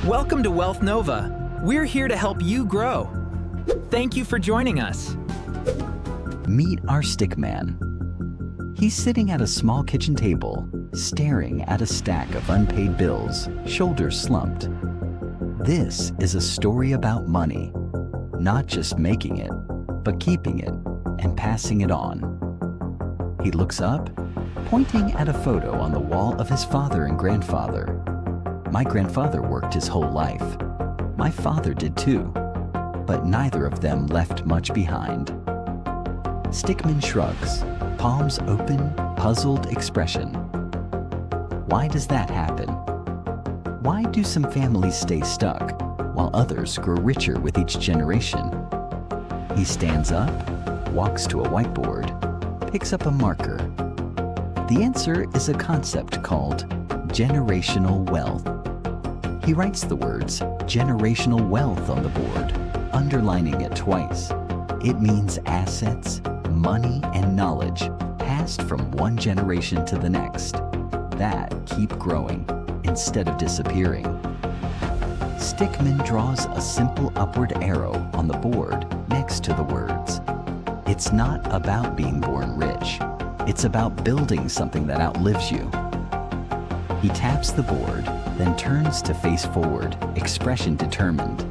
Welcome to Wealth Nova. We're here to help you grow. Thank you for joining us. Meet our stick man. He's sitting at a small kitchen table, staring at a stack of unpaid bills, shoulders slumped. This is a story about money, not just making it, but keeping it and passing it on. He looks up, pointing at a photo on the wall of his father and grandfather. My grandfather worked his whole life. My father did too, but neither of them left much behind. Stickman shrugs, palms open, puzzled expression. Why does that happen? Why do some families stay stuck while others grow richer with each generation? He stands up, walks to a whiteboard, picks up a marker. The answer is a concept called generational wealth. He writes the words generational wealth on the board, underlining it twice. It means assets, money, and knowledge passed from one generation to the next that keep growing instead of disappearing. Stickman draws a simple upward arrow on the board next to the words. It's not about being born rich. It's about building something that outlives you. He taps the board, then turns to face forward, expression determined.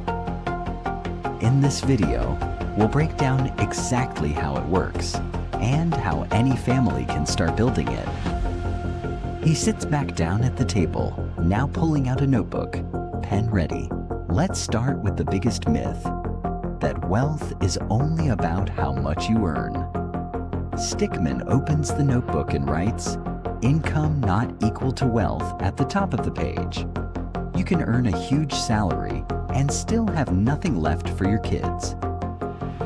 In this video, we'll break down exactly how it works and how any family can start building it. He sits back down at the table, now pulling out a notebook, pen ready. Let's start with the biggest myth, that wealth is only about how much you earn. Stickman opens the notebook and writes, "Income not equal to wealth" at the top of the page. You can earn a huge salary and still have nothing left for your kids.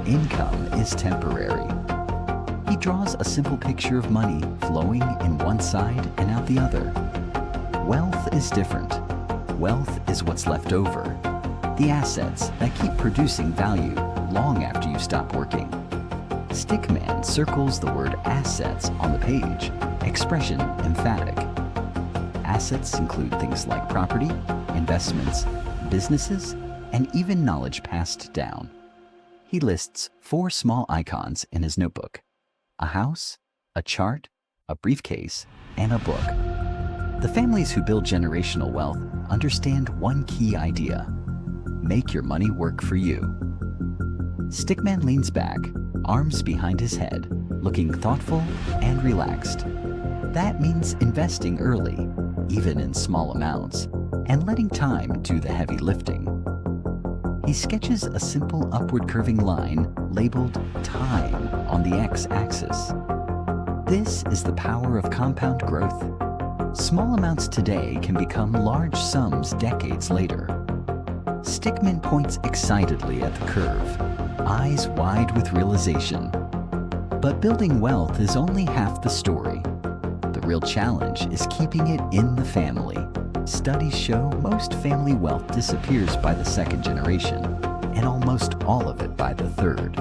Income is temporary. He draws a simple picture of money flowing in one side and out the other. Wealth is different. Wealth is what's left over, the assets that keep producing value long after you stop working. Stickman circles the word assets on the page, expression emphatic. Assets include things like property, investments, businesses, and even knowledge passed down. He lists 4 small icons in his notebook: a house, a chart, a briefcase, and a book. The families who build generational wealth understand one key idea: make your money work for you. Stickman leans back, arms behind his head, looking thoughtful and relaxed. That means investing early, even in small amounts, and letting time do the heavy lifting. He sketches a simple upward curving line labeled time on the x-axis. This is the power of compound growth. Small amounts today can become large sums decades later. Stickman points excitedly at the curve, eyes wide with realization. But building wealth is only half the story. The real challenge is keeping it in the family. Studies show most family wealth disappears by the 2nd generation, and almost all of it by the 3rd.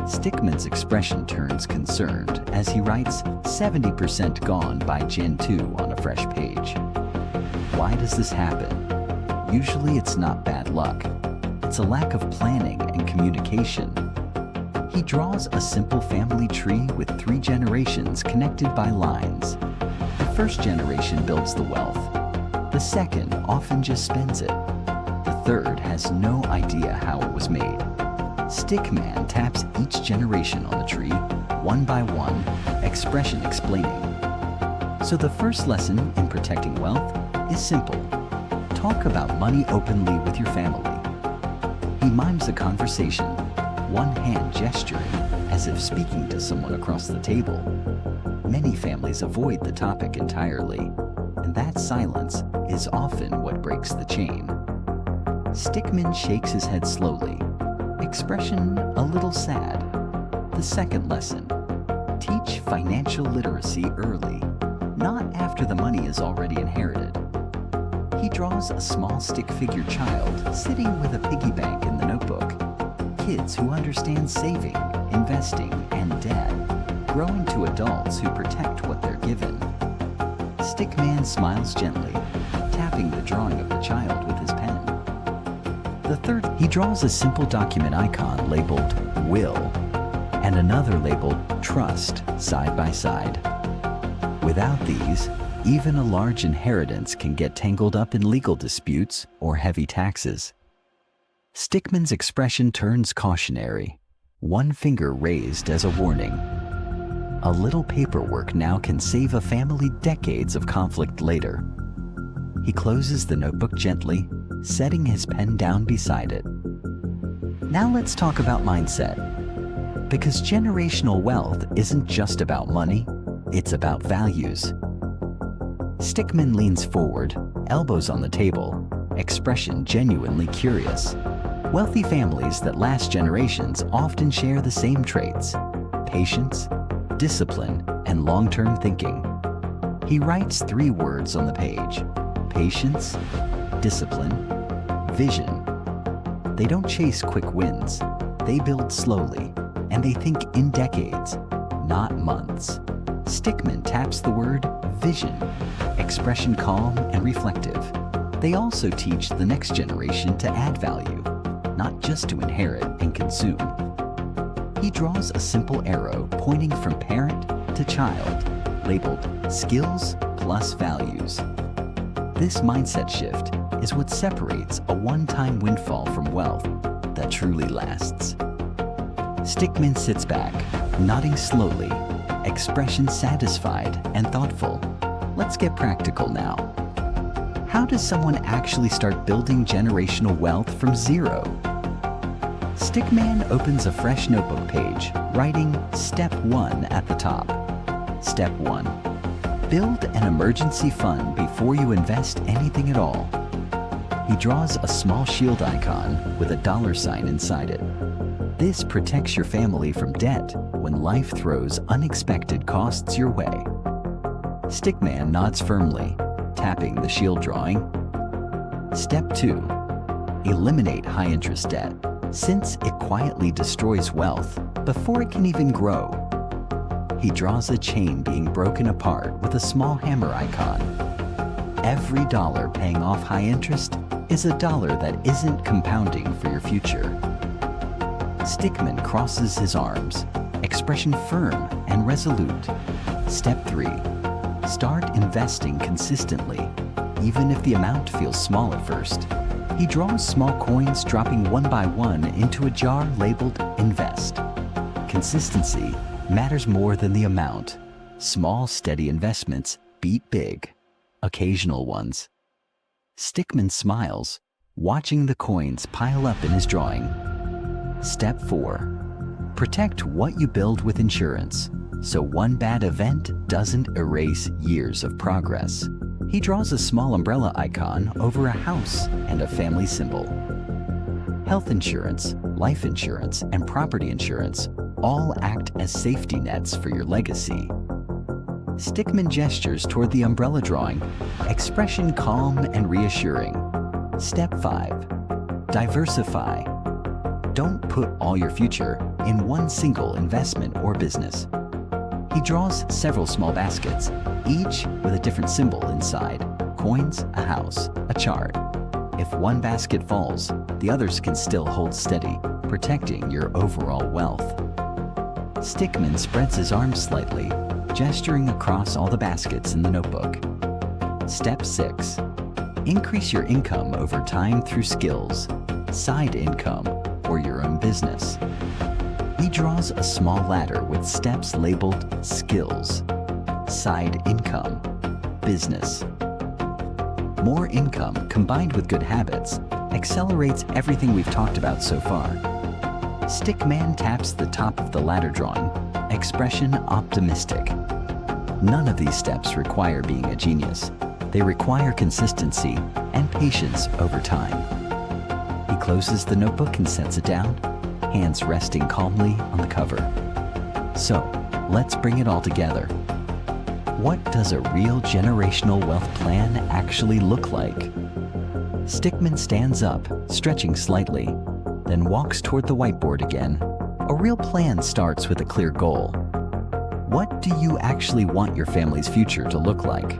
Stickman's expression turns concerned as he writes 70% gone by Gen 2 on a fresh page. Why does this happen? Usually it's not bad luck. It's a lack of planning and communication. He draws a simple family tree with 3 generations connected by lines. The 1st generation builds the wealth. The 2nd often just spends it. The 3rd has no idea how it was made. Stickman taps each generation on the tree, one by one, expression explaining. So the first lesson in protecting wealth is simple. Talk about money openly with your family. He mimes a conversation, one hand gesturing as if speaking to someone across the table. Many families avoid the topic entirely, and that silence is often what breaks the chain. Stickman shakes his head slowly, expression a little sad. The 2nd lesson: teach financial literacy early, not after the money is already inherited. He draws a small stick-figure child sitting with a piggy bank in the notebook. Kids who understand saving, investing, and debt, growing to adults who protect what they're given. Stickman smiles gently, tapping the drawing of the child with his pen. The third, he draws a simple document icon labeled Will and another labeled Trust side by side. Without these, even a large inheritance can get tangled up in legal disputes or heavy taxes. Stickman's expression turns cautionary, one finger raised as a warning. A little paperwork now can save a family decades of conflict later. He closes the notebook gently, setting his pen down beside it. Now let's talk about mindset. Because generational wealth isn't just about money, it's about values. Stickman leans forward, elbows on the table, expression genuinely curious. Wealthy families that last generations often share the same traits: patience, discipline, and long-term thinking. He writes 3 words on the page: patience, discipline, vision. They don't chase quick wins. They build slowly, and they think in decades, not months. Stickman taps the word vision, expression calm and reflective. They also teach the next generation to add value, not just to inherit and consume. He draws a simple arrow pointing from parent to child, labeled skills plus values. This mindset shift is what separates a one-time windfall from wealth that truly lasts. Stickman sits back, nodding slowly, expression satisfied and thoughtful. Let's get practical now. How does someone actually start building generational wealth from zero? Stickman opens a fresh notebook page, writing Step 1 at the top. Step 1. Build an emergency fund before you invest anything at all. He draws a small shield icon with a $sign inside it. This protects your family from debt when life throws unexpected costs your way. Stickman nods firmly, tapping the shield drawing. Step 2. Eliminate high-interest debt, since it quietly destroys wealth before it can even grow. He draws a chain being broken apart with a small hammer icon. Every dollar paying off high interest is a dollar that isn't compounding for your future. Stickman crosses his arms, expression firm and resolute. Step 3. Start investing consistently, even if the amount feels small at first. He draws small coins dropping one by one into a jar labeled Invest. Consistency matters more than the amount. Small, steady investments beat big, occasional ones. Stickman smiles, watching the coins pile up in his drawing. Step 4. Protect what you build with insurance, so one bad event doesn't erase years of progress. He draws a small umbrella icon over a house and a family symbol. Health insurance, life insurance, and property insurance all act as safety nets for your legacy. Stickman gestures toward the umbrella drawing, expression calm and reassuring. Step 5. Diversify. Don't put all your future in one single investment or business. He draws several small baskets, each with a different symbol inside: coins, a house, a chart. If one basket falls, the others can still hold steady, protecting your overall wealth. Stickman spreads his arms slightly, gesturing across all the baskets in the notebook. Step 6. Increase your income over time through skills, side income, or your own business. He draws a small ladder with steps labeled skills, side income, business. More income combined with good habits accelerates everything we've talked about so far. Stickman taps the top of the ladder drawing, expression optimistic. None of these steps require being a genius. They require consistency and patience over time. He closes the notebook and sets it down, hands resting calmly on the cover. So, let's bring it all together. What does a real generational wealth plan actually look like? Stickman stands up, stretching slightly, then walks toward the whiteboard again. A real plan starts with a clear goal. What do you actually want your family's future to look like?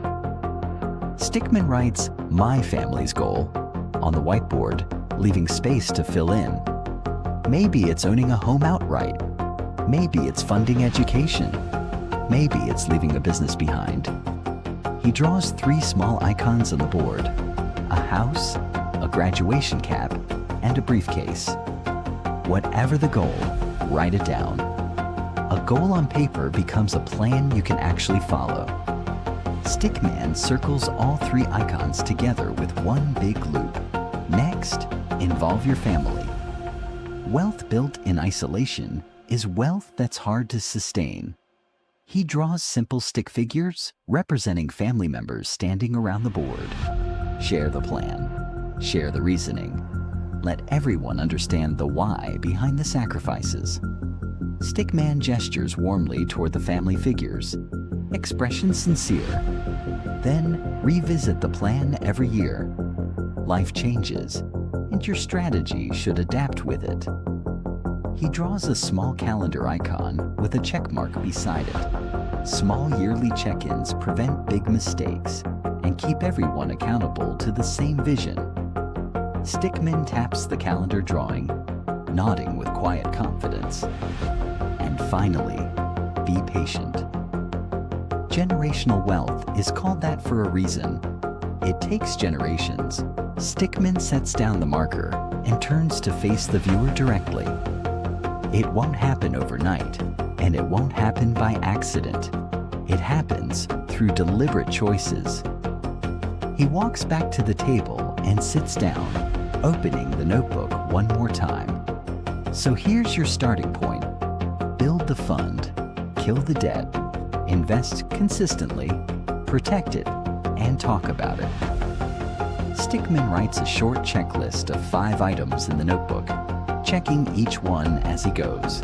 Stickman writes, "My family's goal," on the whiteboard, leaving space to fill in. Maybe it's owning a home outright. Maybe it's funding education. Maybe it's leaving a business behind. He draws 3 small icons on the board: a house, a graduation cap, and a briefcase. Whatever the goal, write it down. A goal on paper becomes a plan you can actually follow. Stickman circles all 3 icons together with one big loop. Next, involve your family. Wealth built in isolation is wealth that's hard to sustain. He draws simple stick figures representing family members standing around the board. Share the plan. Share the reasoning. Let everyone understand the why behind the sacrifices. Stickman gestures warmly toward the family figures. Expression sincere. Then revisit the plan every year. Life changes, and your strategy should adapt with it. He draws a small calendar icon with a check mark beside it. Small yearly check-ins prevent big mistakes and keep everyone accountable to the same vision. Stickman taps the calendar drawing, nodding with quiet confidence. And finally, be patient. Generational wealth is called that for a reason. It takes generations. Stickman sets down the marker and turns to face the viewer directly. It won't happen overnight, and it won't happen by accident. It happens through deliberate choices. He walks back to the table and sits down, opening the notebook one more time. So here's your starting point. Build the fund, kill the debt, invest consistently, protect it, and talk about it. Stickman writes a short checklist of 5 items in the notebook, checking each one as he goes.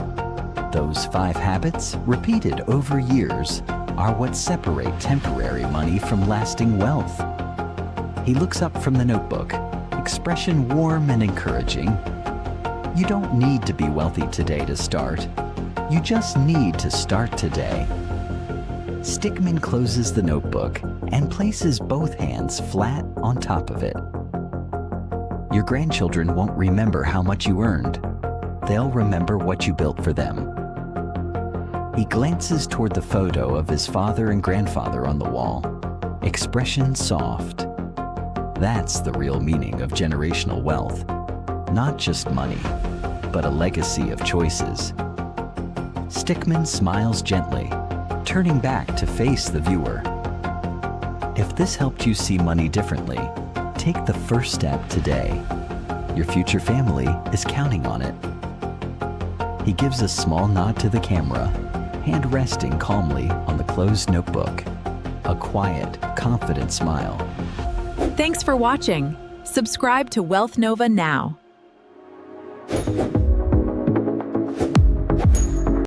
Those 5 habits, repeated over years, are what separate temporary money from lasting wealth. He looks up from the notebook, expression warm and encouraging. You don't need to be wealthy today to start. You just need to start today. Stickman closes the notebook and places both hands flat on top of it. Your grandchildren won't remember how much you earned. They'll remember what you built for them. He glances toward the photo of his father and grandfather on the wall, expression soft. That's the real meaning of generational wealth. Not just money, but a legacy of choices. Stickman smiles gently, turning back to face the viewer. If this helped you see money differently, take the first step today. Your future family is counting on it. He gives a small nod to the camera, hand resting calmly on the closed notebook. A quiet, confident smile. Thanks for watching. Subscribe to Wealth Nova now.